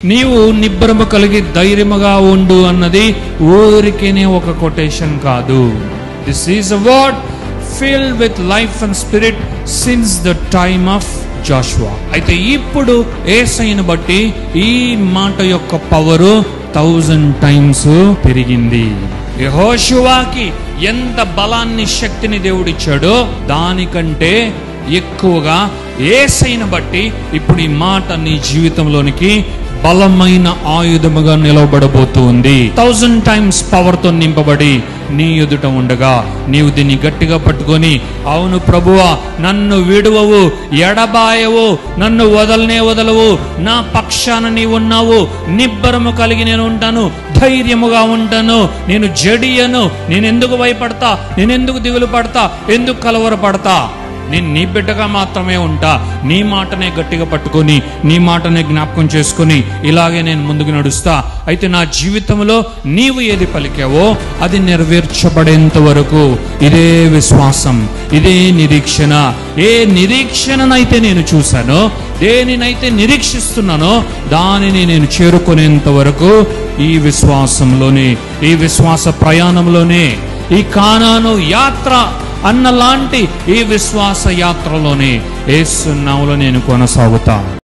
నీవు నిబ్బరము కలిగి ధైర్యముగా ఉండు అన్నది ఊరికేనే ఒక కొటేషన్ కాదు. This is a word filled with life and spirit since the time of Jashuva. అయితే ఇప్పుడు యేసయ్యను బట్టి ఈ మాట యొక్క పవరు 1000 times పెరిగింది. యెహోషువాకి ఎంత బలాన్ని శక్తిని దేవుడిచ్చాడో దానికంటే ఎక్కువగా యేసయ్యను బట్టి ఇప్పుడు ఈ మాట నీ జీవితంలోనికి బలమైన ఆయుధముగా నిలవబడబోతుంది. 1000 times పవర్తో నింపబడి నీ ఎదుట ఉండగా నీవు దీన్ని గట్టిగా పట్టుకొని, అవును ప్రభువా, నన్ను విడువవు, ఎడబాయవు, నన్ను వదలనే వదలవు, నా పక్షాన నీవు ఉన్నావు, నిబ్బరము కలిగి నేను ఉంటాను, ధైర్యముగా ఉంటాను, నేను జడియను, నేను ఎందుకు భయపడతా, నేను ఎందుకు దిగులు పడతా, ఎందుకు కలవరపడతా, నేను నీ బిడ్డగా మాత్రమే ఉంటా, నీ మాటనే గట్టిగా పట్టుకొని నీ మాటనే జ్ఞాపకం చేసుకొని ఇలాగే నేను ముందుకు నడుస్తా. అయితే నా జీవితంలో నీవు ఏది పలికావో అది నెరవేర్చబడేంత వరకు ఇదే విశ్వాసం, ఇదే నిరీక్షణ. ఏ నిరీక్షణనైతే నేను చూశానో, దేనినైతే నిరీక్షిస్తున్నానో దానిని నేను చేరుకునేంత వరకు ఈ విశ్వాసంలోనే, ఈ విశ్వాస ప్రయాణంలోనే, ఈ కానాను యాత్ర అన్నలాంటి ఈ విశ్వాస యాత్రలోనే యేసు నామములో నేను కొనసాగుతా.